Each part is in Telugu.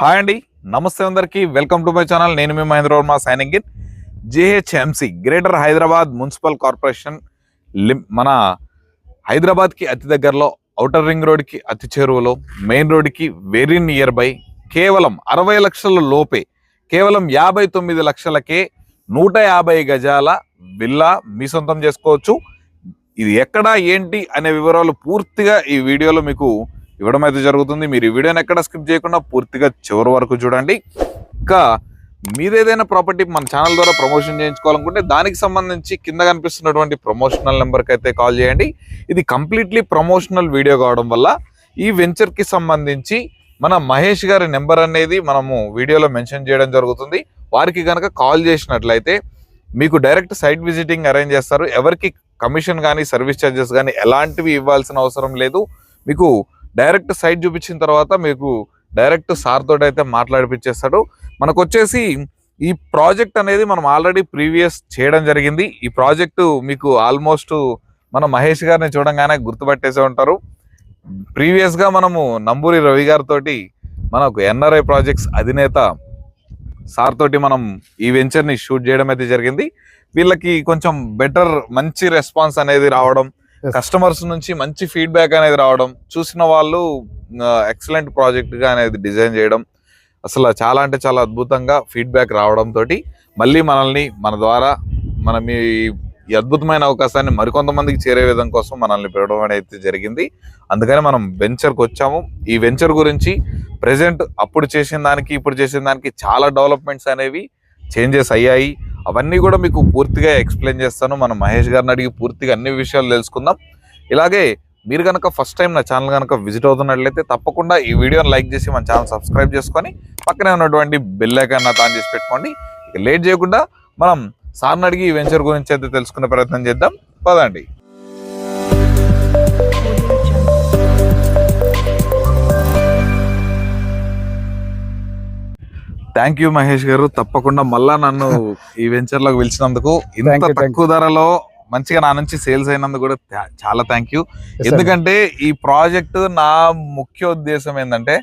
హాయ్ అండి, నమస్తే అందరికీ. Welcome to my channel. నేను మీ Mahendra Varma signing in. GHMC greater Hyderabad municipal corporation మన హైదరాబాద్కి అతి దగ్గరలో, ఔటర్ రింగ్ రోడ్కి అతి చేరువలో, మెయిన్ రోడ్కి వెరీ నియర్ బై, కేవలం 60 లక్షల లోపే, కేవలం 59 లక్షలకే 150 గజాల విల్లా మీ సొంతం చేసుకోవచ్చు. ఇది ఎక్కడ ఏంటి అనే వివరాలు పూర్తిగా ఈ వీడియోలో మీకు ఇవ్వడం అయితే జరుగుతుంది. మీరు ఈ వీడియోని ఎక్కడ స్కిప్ చేయకుండా పూర్తిగా చివరి వరకు చూడండి. ఇంకా మీదేదైనా ప్రాపర్టీ మన ఛానల్ ద్వారా ప్రమోషన్ చేయించుకోవాలనుకుంటే దానికి సంబంధించి కింద కనిపిస్తున్నటువంటి ప్రమోషనల్ నెంబర్కి అయితే కాల్ చేయండి. ఇది కంప్లీట్లీ ప్రమోషనల్ వీడియో కావడం వల్ల ఈ వెంచర్కి సంబంధించి మన మహేష్ గారి నెంబర్ అనేది మనము వీడియోలో మెన్షన్ చేయడం జరుగుతుంది. వారికి కనుక కాల్ చేసినట్లయితే మీకు డైరెక్ట్ సైట్ విజిటింగ్ అరేంజ్ చేస్తారు. ఎవరికి కమిషన్ కానీ సర్వీస్ ఛార్జెస్ కానీ ఎలాంటివి ఇవ్వాల్సిన అవసరం లేదు. మీకు డైరెక్ట్ సైట్ చూపించిన తర్వాత మీకు డైరెక్ట్ సార్ తోటి అయితే మాట్లాడిపించేస్తాడు. మనకు వచ్చేసి ఈ ప్రాజెక్ట్ అనేది మనం ఆల్రెడీ ప్రీవియస్ చేయడం జరిగింది. ఈ ప్రాజెక్టు మీకు ఆల్మోస్ట్ మన మహేష్ గారిని చూడంగానే గుర్తుపట్టేసే ఉంటారు. ప్రీవియస్గా మనము నంబూరి రవి గారితో మనకు ఎన్ఆర్ఐ ప్రాజెక్ట్స్ అధినేత సార్ తోటి మనం ఈ వెంచర్ని షూట్ చేయడం అయితే జరిగింది. వీళ్ళకి కొంచెం బెటర్ మంచి రెస్పాన్స్ అనేది రావడం, కస్టమర్స్ నుంచి మంచి ఫీడ్బ్యాక్ అనేది రావడం, చూసిన వాళ్ళు ఎక్సలెంట్ ప్రాజెక్ట్ గా అనేది డిజైన్ చేయడం, అసలు చాలా అంటే చాలా అద్భుతంగా ఫీడ్బ్యాక్ రావడం తోటి మళ్ళీ మనల్ని మన ద్వారా మనం ఈ అద్భుతమైన అవకాశాన్ని మరికొంతమందికి చేరే విధం కోసం మనల్ని పిలవడం అనేది జరిగింది. అందుకని మనం వెంచర్కి వచ్చాము. ఈ వెంచర్ గురించి ప్రెసెంట్ అప్పుడు చేసిన దానికి ఇప్పుడు చేసిన దానికి చాలా డెవలప్మెంట్స్ అనేవి చేంజెస్ అయ్యాయి. అవన్నీ కూడా మీకు పూర్తిగా ఎక్స్ప్లెయిన్ చేస్తాను. మనం మహేష్ గారిని అడిగి పూర్తిగా అన్ని విషయాలు తెలుసుకుందాం. ఇలాగే మీరు కనుక ఫస్ట్ టైం నా ఛానల్ కనుక విజిట్ అవుతున్నట్లయితే తప్పకుండా ఈ వీడియోని లైక్ చేసి మన ఛానల్ సబ్స్క్రైబ్ చేసుకొని పక్కనే ఉన్నటువంటి బెల్ ఐకాన్ ఆన్ చేసి పెట్టుకోండి. ఇక లేట్ చేయకుండా మనం సార్ని అడిగి ఈ వెంచర్ గురించి అయితే తెలుసుకునే ప్రయత్నం చేద్దాం. పదండి. థ్యాంక్ యూ మహేష్ గారు, తప్పకుండా మళ్ళా నన్ను ఈ వెంచర్ లోకి పిలిచినందుకు, ఇంత తక్కువ ధరలో మంచిగా నా నుంచి సేల్స్ అయినందుకు కూడా చాలా థ్యాంక్ యూ. ఎందుకంటే ఈ ప్రాజెక్ట్ నా ముఖ్య ఉద్దేశం ఏంటంటే,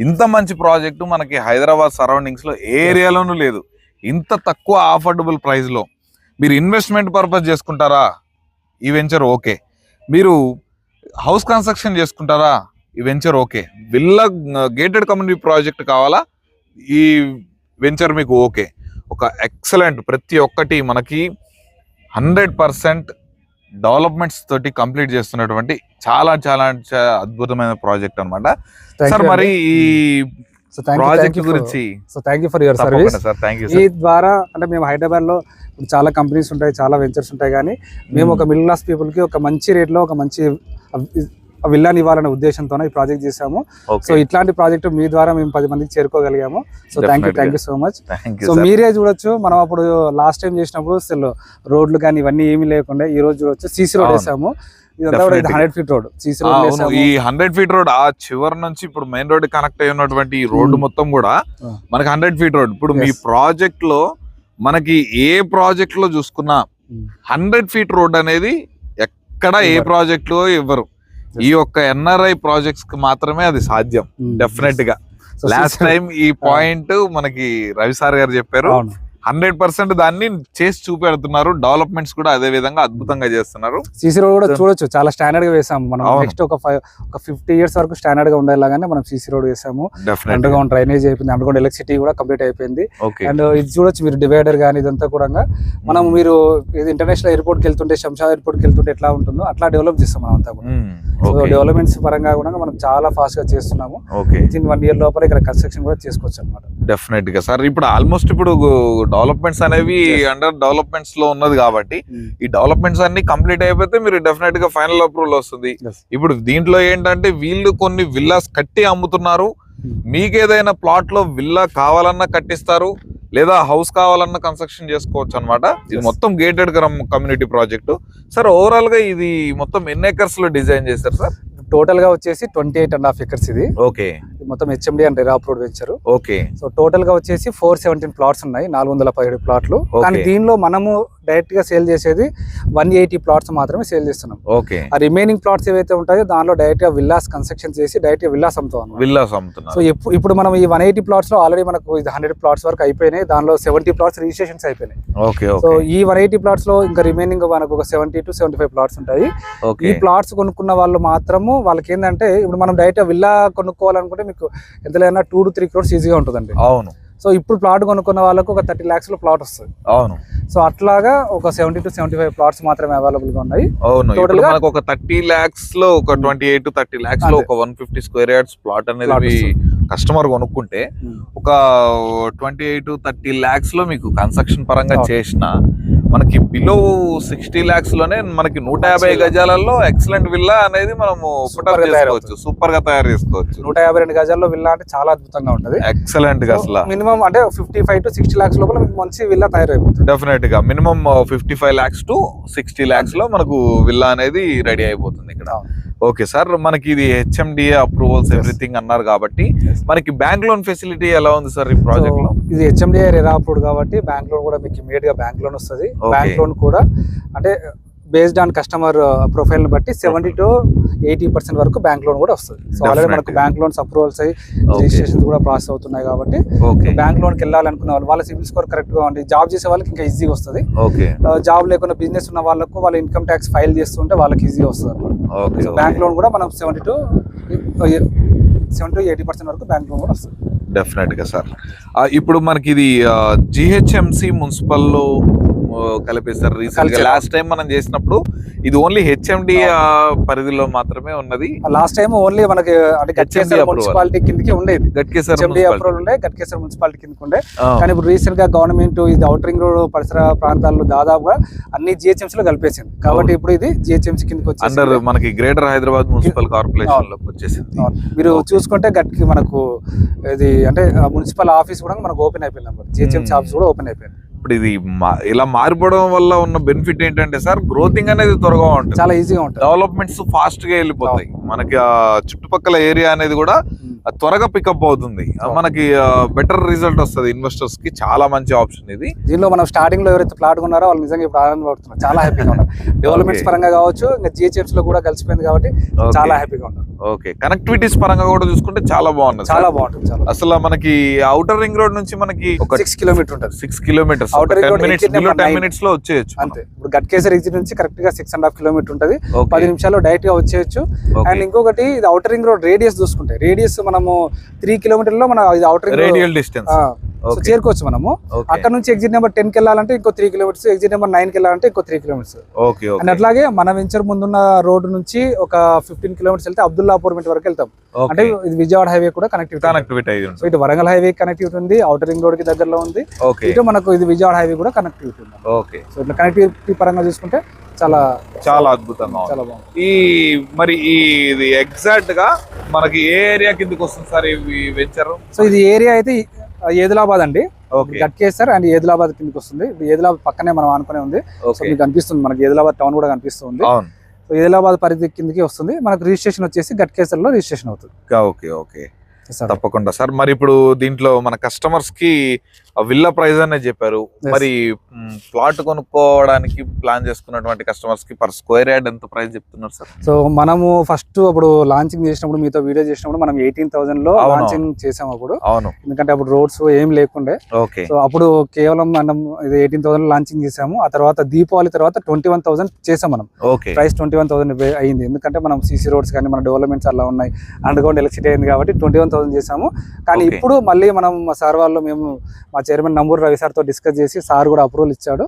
ఇంత మంచి ప్రాజెక్టు మనకి హైదరాబాద్ సరౌండింగ్స్ లో ఏ ఏరియాలోనూ లేదు. ఇంత తక్కువ అఫోర్డబుల్ ప్రైస్ లో మీరు ఇన్వెస్ట్మెంట్ పర్పస్ చేసుకుంటారా, ఈ వెంచర్ ఓకే. మీరు హౌస్ కన్స్ట్రక్షన్ చేసుకుంటారా, ఈ venture okay. Villa gated community project కావాలా, ఈ వెంచర్ మీకు ఓకే. ఒక ఎక్సలెంట్, ప్రతి ఒక్కటి మనకి 100% డెవలప్మెంట్స్ తోటి కంప్లీట్ చేస్తున్నటువంటి చాలా చాలా అద్భుతమైన ప్రాజెక్ట్ అన్నమాట. సార్ మరి ఈ ప్రాజెక్ట్ గురించి thank you for your service. ఈ ద్వారా అంటే మేము హైదరాబాద్ లో చాలా కంపెనీస్ ఉంటాయి, చాలా వెంచర్స్ ఉంటాయి, కానీ మేము ఒక మిడిల్ క్లాస్ పీపుల్ కి ఒక మంచి రేట్ లో ఒక మంచి విల్లాని ఇవ్వాలనే ఉద్దేశంతో ఈ ప్రాజెక్ట్ చేసాము. సో ఇట్లాంటి ప్రాజెక్ట్ మీ ద్వారా మేము 10 మందికి చేరుకోగలిగాము. So thank you so much. So మీరే చూడొచ్చు, మనం అప్పుడు లాస్ట్ టైం చేసినప్పుడు అసలు రోడ్లు కానీ ఇవన్నీ ఏమీ లేకుండా ఈ రోజు చూడొచ్చు సీసీ రోడ్ వేసాము. ఇదంతా 100 ఫీట్ రోడ్ సీసీ రోడ్. ఈ 100 ఫీట్ రోడ్ ఆ చివరి నుంచి ఇప్పుడు మెయిన్ రోడ్ కనెక్ట్ అయి ఉన్నటువంటి ఈ రోడ్డు మొత్తం కూడా మనకి 100 ఫీట్ రోడ్. ఇప్పుడు మీ ప్రాజెక్ట్ లో మనకి ఏ ప్రాజెక్ట్ లో చూసుకున్నా 100 ఫీట్ రోడ్ అనేది ఎక్కడ ఏ ప్రాజెక్ట్ లో ఇవ్వరు. ఈ యొక్క ఎన్ఆర్ఐ ప్రాజెక్ట్స్ కి మాత్రమే అది సాధ్యం. డెఫినెట్ గా లాస్ట్ టైం ఈ పాయింట్ మనకి రవి సార్ గారు చెప్పారు. 100% దాన్ని చేసి చూపెడుతున్నారు. డెవలప్మెంట్స్ కూడా అదే విధంగా అద్భుతంగా చేస్తున్నారు. సీసీ రోడ్ కూడా చూడొచ్చు, చాలా స్టాండర్డ్ గా వేసాము మనం. నెక్స్ట్ ఒక 50 years వరకు స్టాండర్డ్ గా ఉండేలాగానే మనం సీసీ రోడ్ వేసాము. అండర్ గ్రౌండ్ డ్రైనేజ్ అయిపోయింది, అండర్ గ్రౌండ్ ఎలక్ట్రిసిటీ కూడా కంప్లీట్ అయిపోయింది. అండ్ ఇది చూడొచ్చు మీరు, డివైడర్ కానీ ఇదంతా కూడా మనం మీరు ఇంటర్నేషనల్ ఎయిర్పోర్ట్ కి వెళ్తుంటే, శంషాబాద్ ఎయిర్పోర్ట్ కి వెళ్తుంటే ఎట్లా ఉంటుందో అట్లా డెవలప్ చేస్తాం మనం అంతా కూడా. సో డెవలప్మెంట్స్ పరంగా కూడా మనం చాలా ఫాస్ట్ గా చేస్తున్నాము. 1 year లోపల ఇక్కడ కన్స్ట్రక్షన్ కూడా చేసుకోవచ్చు అనమాట. డెఫినెట్ గా సార్, ఇప్పుడు ఆల్మోస్ట్ ఇప్పుడు డెవలప్మెంట్స్ అనేవి అండర్ డెవలప్మెంట్స్ లో ఉన్నది కాబట్టి ఈ డెవలప్మెంట్స్ అన్ని కంప్లీట్ అయిపోతే మీరు డెఫినెట్ గా ఫైనల్ అప్రూవల్ వస్తుంది. ఇప్పుడు దీంట్లో ఏంటంటే వీళ్ళు కొన్ని విల్లాస్ కట్టి అమ్ముతున్నారు. మీకేదైనా ప్లాట్ లో విల్లా కావాలన్నా కట్టిస్తారు, లేదా హౌస్ కావాలన్నా కన్స్ట్రక్షన్ చేసుకోవచ్చు అనమాట. ఇది మొత్తం gated community project. Sir overall గా ఇది మొత్తం ఎన్ని ఎకర్స్ లో డిజైన్ చేశారు సార్? టోటల్ గా వచ్చేసి 28.5 acres ఇది. ఓకే. మొత్తం HMD and RERA approved venture. Okay. So total గా వచ్చేసి 417 ప్లాట్స్ ఉన్నాయి, 417 ప్లాట్లు. కానీ దీనిలో మనము డైరెక్ట్ గా సేల్ చేసేది 180 ప్లాట్స్ మాత్రమే సేల్ చేస్తున్నాం. ఓకే. ఆ రిమైనింగ్ ప్లాట్స్ ఏవైతే ఉంటాయో దానిలో డైరెక్ట్ గా విల్లాస్ కన్స్ట్రక్షన్ చేసి డైరెక్ట్ గా విల్లాస్ అమ్ముతాం. విల్లాస్ అమ్ముతున్నారు. సో ఇప్పుడు మనం ఈ 180 ప్లాట్స్ లో ఆల్రెడీ మనకు 100 ప్లాట్స్ వరకు అయిపోయినాయి. దానిలో 70 ప్లాట్స్ రిజిస్ట్రేషన్స్ అయిపోయినాయి. ఓకే. సో ఈ 180 ప్లాట్స్ లో ఇంకా రిమైనింగ్ మనకు ఒక 70 to 75 ప్లాట్స్ ఉంటాయి. ఈ ప్లాట్స్ కొనుక్కున్న వాళ్ళు మాత్రము వాళ్ళకి ఏంటంటే ఇప్పుడు మనం డైరెక్ట్ విల్లా కొనుక్కోవాలనుకుంటే మీకు ఎంతైనా 2 to 3 crores ఈజీగా ఉంటుందండి. అవును. సో ఇప్పుడు ప్లాట్ కొనుక్కున్న వాళ్ళకు ఒక 30 lakhs లో ప్లాట్ వస్తుంది. అవును. సో అట్లాగా ఒక 70 to 75 ప్లాట్స్ మాత్రమే అవైలబుల్ గా ఉన్నాయి. అవును. టోటల్ గా మనకు ఒక 30 lakhs లో ఒక 28 to 30 lakhs లో ఒక 150 square yards ప్లాట్ అనేది కస్టమర్ కొనుక్కుంటే ఒక 28 to 30 lakhs లో మీకు కన్స్ట్రక్షన్ పరంగా చేసిన మనకి బిలో 60 lakhs లోనే మనకి 150 గజాలలో ఎక్సలెంట్ విల్లా అనేది మనము సూపర్ గా తయారు చేసుకోవచ్చు. 152 గజాల్లో విల్లా అంటే చాలా అద్భుతంగా ఉంటది. ఎక్సలెంట్ గా అసలు మినిమం అంటే 55 to 60 lakhs లోపల మీకు మంచి విల్లా తయారైపోతుంది. డెఫినెట్ గా మినిమం 55 lakhs to 60 lakhs లో మనకు విల్లా అనేది రెడీ అయిపోతుంది ఇక్కడ. ఓకే సార్, మనకి ఇది హెచ్ఎండిఏ అప్రూవల్స్ ఎవ్రీథింగ్ అన్నారు కాబట్టి మనకి బ్యాంక్ లోన్ ఫెసిలిటీ ఎలా ఉంది సార్ ఈ ప్రాజెక్ట్ లో? ఇది హెచ్ఎండిఏ రెరా అప్రూవ్డ్ కాబట్టి బ్యాంక్ లోన్ కూడా మీకు ఇమీడియట్ గా బ్యాంక్ లోన్ వస్తుంది. బ్యాంక్ లోన్ కూడా అంటే బేస్డ్ ఆన్ కస్టమర్ ప్రొఫైల్ ని బట్టి 70 to 80% వరకు బ్యాంక్ లోన్ కూడా వస్తుంది. సో ఆల్రెడీ మనకు బ్యాంక్ లోన్స్ అప్రూవల్స్ అయ్యి రిజిస్ట్రేషన్ కూడా ప్రాసెస్ అవుతున్నాయి కాబట్టి బ్యాంక్ లోన్ కి వెళ్ళాలనుకున్న వాళ్ళు వాళ్ళ సిబిల్ స్కోర్ కరెక్ట్ గా ఉంది. జాబ్ చేసే వాళ్ళకి ఇంకా ఈజీగా వస్తుంది. జాబ్ లేకుండా బిజినెస్ ఉన్న వాళ్ళకు వాళ్ళ ఇన్కమ్ ట్యాక్స్ ఫైల్ చేస్తుంటే వాళ్ళకి ఈజీగా వస్తుంది అనమాట. బ్యాంక్ లోన్ కూడా మనం 70 to 80% వరకు బ్యాంక్ లోన్ కూడా వస్తుంది. డెఫినెట్ గా సార్. ఇప్పుడు మనకి ఇది జిహెచ్ఎంసి మున్సిపల్ లో కలిపేస్తారు. రీసెంట్ గా లాస్ట్ టైం మనం చేసినప్పుడు ఇది ఓన్లీ హెచ్ఎండి పరిధిలో మాత్రమే ఉన్నది. లాస్ట్ టైం ఓన్లీ మనకి అంటే గట్కేసర్ మున్సిపాలిటీ కిందకి ఉండేది. గట్కేసర్ అప్రూవల్ ఉండే గట్కేసర్ మున్సిపాలిటీ కిందకి ఉండే. కానీ ఇప్పుడు రీసెంట్ గా గవర్నమెంట్ ఇది అవుటర్ రింగ్ రోడ్ పరిసర ప్రాంతాల్లో దాదాపుగా అన్ని జిహెచ్ఎంసీ లో కలిపేసింది కాబట్టి ఇప్పుడు ఇది జిహెచ్ఎంసీ కిందకి వచ్చి అండర్ మనకి గ్రేటర్ హైదరాబాద్ మున్సిపల్ కార్పొరేషన్ లోకి వచ్చేసింది. మీరు చూసుకుంటే గట్కి మనకు ఇది అంటే మున్సిపల్ ఆఫీస్ కూడా మనకు ఓపెన్ అయిపోయింది అన్నమాట. జిహెచ్ఎంసీ ఆఫీస్ కూడా ఓపెన్ అయిపోయింది. ఇప్పుడు ఇది ఇలా మారిపోవడం వల్ల ఉన్న బెనిఫిట్ ఏంటంటే సార్ గ్రోతింగ్ అనేది త్వరగా ఉంటుంది, చాలా ఈజీగా ఉంటుంది. డెవలప్మెంట్స్ ఫాస్ట్ గా వెళ్ళిపోతాయి. మనకి చుట్టుపక్కల ఏరియా అనేది కూడా త్వరగా పికప్ అవుతుంది. మనకి బెటర్ రిజల్ట్ వస్తుంది. ఇన్వెస్టర్స్ కి చాలా మంచి ఆప్షన్ ఇది. దీనిలో మనం స్టార్టింగ్ లో ఎవరైతే ప్లాట్ కొన్నారో వాళ్ళు నిజంగా ఇప్పుడు ఆనందపడుతున్నారు, చాలా హ్యాపీగా ఉన్నారు. డెవలప్మెంట్స్ పరంగా కావచ్చు, ఇంకా జిహెచ్ఎంసీ లో కూడా కలిసిపోయింది కాబట్టి చాలా హ్యాపీగా ఉన్నారు. ఓకే, కనెక్టివిటీస్ పరంగా కూడా చూసుకుంటే చాలా బాగుంది, చాలా బాగుంటుంది. అసలు మనకి అవుటర్ రింగ్ రోడ్ నుంచి మనకి ఒక 6 kilometers ఉంటుంది. 6 kilometers 10 minutes లో వచ్చేయచ్చు అంతే. ఇప్పుడు గట్కేసర్ ఎగ్జిట్ నుంచి కరెక్ట్ గా 6.5 kilometers ఉంటుంది. 10 నిమిషాల్లో డైరెక్ట్ గా వచ్చేయచ్చు. అండ్ ఇంకొకటి ఇది అవుటర్ రింగ్ రోడ్ రేడియస్ చూసుకుంటే రేడియస్ మనము 3 kilometers లో మన ఇది అవుటర్ రింగ్ రేడియల్ డిస్టెన్స్ చేరుకోవచ్చు మనము. అక్కడ నుంచి ఎగ్జిట్ నెంబర్ 10 కి వెళ్ళాలంటే ఇంకో 3 kilometers, ఎగ్జిట్ నెంబర్ 9 కి వెళ్ళాలంటే ఇంకో 3 kilometers. అండ్ అట్లాగే మన వెంచర్ ముందున్న రోడ్డు నుంచి ఒక 15 kilometers వెళ్తే అబ్దుల్లాపూర్ వరకు వెళ్తాం. అంటే ఇది విజయవాడ హైవే కూడా కనెక్టివిటీ. సో ఇటు వరంగల్ హైవే కనెక్టివిటీ ఉంది, అవుటర్ రింగ్ రోడ్ కి దగ్గరలో ఉంది. ఇటు మనకు ఇది విజయవాడ హైవే కూడా కనెక్టివిటీ ఉంది. సో ఇట్లా కనెక్టివిటీ పరంగా చూసుకుంటే చాలా చాలా అద్భుతంగా చాలా బాగుంది. ఈ మరి ఇది ఎగ్జాక్ట్ గా మనకి ఏ ఏరియా కిందకి వస్తుంది సార్ ఈ వెంచర్? సో ఇది ఏరియా అయితే ఏదిలాబాద్ అండి, గట్కేసర్ అండ్ ఏదిలాబాద్ కిందకి వస్తుంది. ఏదిలాబాద్ పక్కనే మనం ఆనుకునే ఉంది. సో మీకు కనిపిస్తుంది, మనకి ఏదిలాబాద్ టౌన్ కూడా కనిపిస్తుంది. సో ఏదిలాబాద్ పరిధి కిందకి వస్తుంది. మనకు రిజిస్ట్రేషన్ వచ్చేసి గట్కేసర్ లో రిజిస్ట్రేషన్ అవుతుంది. ఓకే ఓకే తప్పకుండా సార్. మరి ఇప్పుడు దీంట్లో మన కస్టమర్స్ కి విల్లా ప్రైస్ అనే చెప్పారు. మరి ప్లాట్ కొనుక్కోవడానికి ప్లాన్ చేసుకున్నటువంటి కస్టమర్స్ కి పర్ స్క్వేర్ యార్డ్ ఎంత ప్రైస్ చెప్తున్నారు సార్? సో మనము ఫస్ట్ అప్పుడు లాంచింగ్ చేసినప్పుడు మీతో వీడియో చేసినప్పుడు మనం 18,000 లో లాంచింగ్ చేసాము అప్పుడు. అవును, ఎందుకంటే అప్పుడు రోడ్స్ ఏం లేకుండే. సో అప్పుడు కేవలం మనం ఇది 18,000 లాంచింగ్ చేసాము. ఆ తర్వాత దీపావళి తర్వాత 21,000 చేసాం మనం. ప్రైస్ 21,000 అయింది. ఎందుకంటే మనం సీసీ రోడ్స్ కానీ మన డెవలప్మెంట్స్ అలా ఉన్నాయి, అండర్ గ్రౌండ్ ఎలక్ట్రిసిటీ అయింది కాబట్టి 21,000 చేసాము. కానీ ఇప్పుడు మళ్ళీ మనం మా సార్ వాళ్ళు మేము మా చైర్మన్ నంబూరు రవి సార్ తో డిస్కస్ చేసి సార్ కూడా అప్రూవల్ ఇచ్చాడు.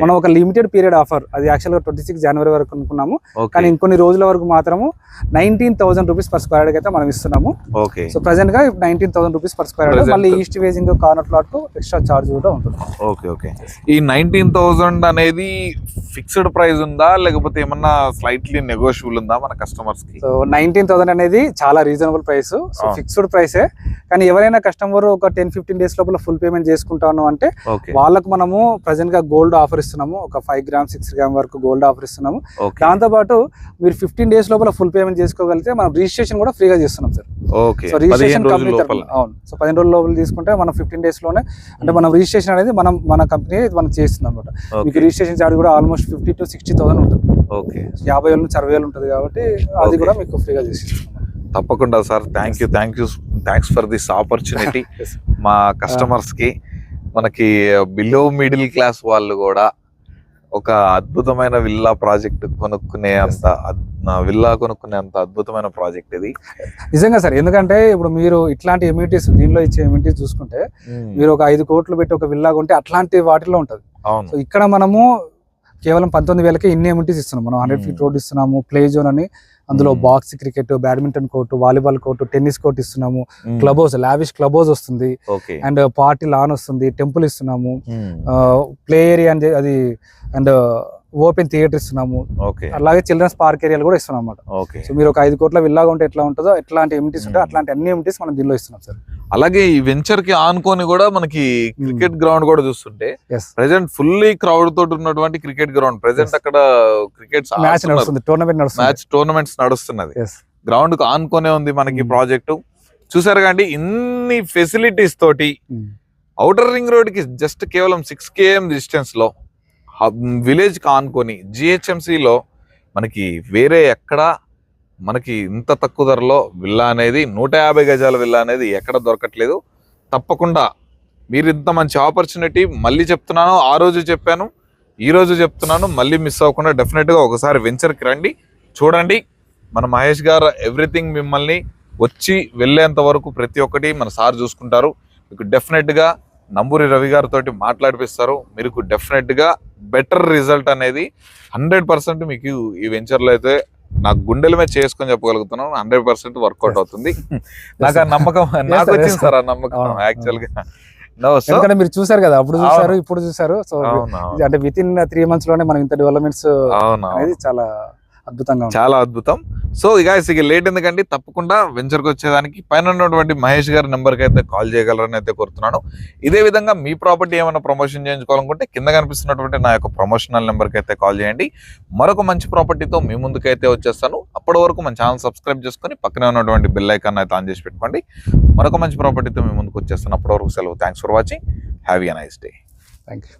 మనం ఒక లిమిటెడ్ పీరియడ్ ఆఫర్, అది యాక్చువల్ గా 26 January వరకు అనుకున్నాము. కానీ ఇంకొన్ని రోజుల వరకు మాత్రము 19,000 rupees per square yard అయితే మనం ఇస్తున్నాము. సో ప్రెసెంట్ గా 19,000 rupees per square yard. మళ్ళీ ఈస్ట్ ఫేసింగ్ కార్నర్ ప్లాట్ కు ఎక్స్ట్రా చార్జ్ కూడా ఉంటుంది. ఓకే. ఈ 19,000 అనేది ఫిక్స్డ్ ప్రైస్ ఉందా లేకపోతే ఏమన్నా స్లైట్లీ నెగోషియబుల్ ఉందా మన కస్టమర్స్ కి? సో 19,000 అనేది చాలా రీజనబుల్ ప్రైస్. సో ఫిక్స్డ్ ప్రైసే. కానీ ఎవరైనా కస్టమర్ ఒక 10-15 days లోపల ఫుల్ పేమెంట్ చేసుకుంటాను అంటే వాళ్ళకు మనము ప్రెసెంట్ గా గోల్డ్ ఆఫర్ ఇస్తున్నాము. ఒక 5 grams 6 grams వరకు గోల్డ్ ఆఫర్ ఇస్తున్నాము. దాంతో పాటు మీరు 15 days లోపల ఫుల్ పేమెంట్ చేసుకోగలిగితే మనం రిజిస్ట్రేషన్ కూడా ఫ్రీగా చేస్తున్నాం సార్. ఓకే సో 15 రిజిస్ట్రేషన్ రోజుల కంపెనీ లోపల అవును. సో 15 రోజుల లోపల తీసుకుంటే మనం 15 days లోనే అంటే మనం రిజిస్ట్రేషన్ అనేది మన కంపెనీ మనం చేస్తుంది అనమాట. మీకు రిజిస్ట్రేషన్ చార్జ్ కూడా ఆల్మోస్ట్ 50,000 to 60,000 ఉంటుంది. ఓకే 50,000 నుంచి 60,000 ఉంటుంది కాబట్టి అది కూడా మీకు ఫ్రీగా చేసిస్తున్నాం. తప్పకుండా sir, thanks for this opportunity. మా కస్టమర్స్ కి, మనకి బిలో మిడిల్ క్లాస్ వాళ్ళు కూడా ఒక అద్భుతమైన విల్లా ప్రాజెక్ట్ కొనుక్కునే అంత అద్భుతమైన ప్రాజెక్ట్ ఇది నిజంగా సార్. ఎందుకంటే ఇప్పుడు మీరు ఇట్లాంటి ఎమ్యూనిటీస్ దీనిలో ఇచ్చే ఎమ్యూనిటీస్ చూసుకుంటే మీరు ఒక 5 కోట్లు పెట్టి ఒక విల్లా కొంటే అట్లాంటి వాటిలో ఉంటుంది. అవును. సో ఇక్కడ మనము కేవలం 19,000కి ఇన్ని ఎమ్యూనిటీస్ ఇస్తున్నాం. మనం 100 feet రోడ్ ఇస్తున్నాము, ప్లే జోన్ అని, అందులో box cricket, badminton court, volleyball court, tennis court ఇస్తున్నాము, club house, lavish club house వస్తుంది, అండ్ పార్టీ లాన్ వస్తుంది, టెంపుల్ ఇస్తున్నాము, ప్లే ఏరియా అది అండ్ ఓపెన్ థియేటర్ ఇస్తున్నాము, అలాగే చిల్డ్రన్స్ పార్క్ ఏరియాలు కూడా ఇస్తున్నాం అన్నమాట. సో మీరు ఒక 5 కోట్ల విల్లాగా ఉంటే ఎట్లా ఉంటుందో ఎట్లాంటి ఎమ్యూనిటీస్ ఉంటాయి అట్లాంటి అన్ని ఎమ్యూనిటీస్ మనం దీనిలో ఇస్తున్నాం సార్. అలాగే ఈ వెంచర్ కి ఆనుకొని కూడా మనకి క్రికెట్ గ్రౌండ్ కూడా చూస్తుంటే ప్రెసెంట్ ఫుల్లీ క్రౌడ్ తోటి ఉన్నటువంటి క్రికెట్ గ్రౌండ్, ప్రెసెంట్ అక్కడ క్రికెట్ మ్యాచ్ నడుస్తుంది, టోర్నమెంట్స్ నడుస్తున్నది. గ్రౌండ్ కు ఆనుకొనే ఉంది మనకి ప్రాజెక్టు. చూసారు కండి, ఇన్ని ఫెసిలిటీస్ తోటి ఔటర్ రింగ్ రోడ్ కి జస్ట్ కేవలం 6 km డిస్టెన్స్ లో విలేజ్ కి ఆనుకొని GHMC లో మనకి వేరే ఎక్కడ మనకి ఇంత తక్కువ ధరలో విల్లా అనేది 150 గజాల విల్లా అనేది ఎక్కడ దొరకట్లేదు. తప్పకుండా మీరు ఇంత మంచి ఆపర్చునిటీ, మళ్ళీ చెప్తున్నాను, ఆ రోజు చెప్పాను, ఈ రోజు చెప్తున్నాను, మళ్ళీ మిస్ అవ్వకుండా డెఫినెట్గా ఒకసారి వెంచర్కి రండి, చూడండి. మన మహేష్ గారు ఎవ్రీథింగ్ మిమ్మల్ని వచ్చి వెళ్ళేంత వరకు ప్రతి ఒక్కటి మన సార్ చూసుకుంటారు. మీకు డెఫినెట్గా నంబూరి రవి గారితో మాట్లాడిపిస్తారు. మీకు డెఫినెట్గా బెటర్ రిజల్ట్ అనేది 100% మీకు ఈ వెంచర్లో అయితే నాకు గుండెల మీద చేసుకొని చెప్పగలుగుతున్నాను. 100% వర్కౌట్ అవుతుంది. నాకు ఆ నమ్మకం, నాకు వచ్చింది సార్ ఆ నమ్మకం యాక్చువల్ గా. మీరు చూసారు కదా, అప్పుడు చూసారు, ఇప్పుడు చూసారు. సో అంటే విత్ ఇన్ 3 months లోనే మనం ఇంత డెవలప్మెంట్స్ అనేది చాలా అద్భుతం. సో ఇక లేట్ ఎందుకండి, తప్పకుండా వెంచర్కి వచ్చేదానికి పైన ఉన్నటువంటి మహేష్ గారి నెంబర్కి అయితే కాల్ చేయగలరని అయితే కోరుతున్నాను. ఇదే విధంగా మీ ప్రాపర్టీ ఏమైనా ప్రమోషన్ చేయించుకోవాలనుకుంటే కింద కనిపిస్తున్నటువంటి నా యొక్క ప్రమోషనల్ నెంబర్కి అయితే కాల్ చేయండి. మరొక మంచి ప్రాపర్టీతో మీ ముందుకు అయితే వచ్చేస్తాను. అప్పటి వరకు మన ఛానల్ సబ్స్క్రైబ్ చేసుకొని పక్కనే ఉన్నటువంటి బెల్ ఐకాన్ అయితే ఆన్ చేసి పెట్టుకోండి. మరొక మంచి ప్రాపర్టీతో మీ ముందుకు వచ్చేస్తాను. అప్పటి వరకు సెలవు. Thanks for watching. Have a nice day. Thank you.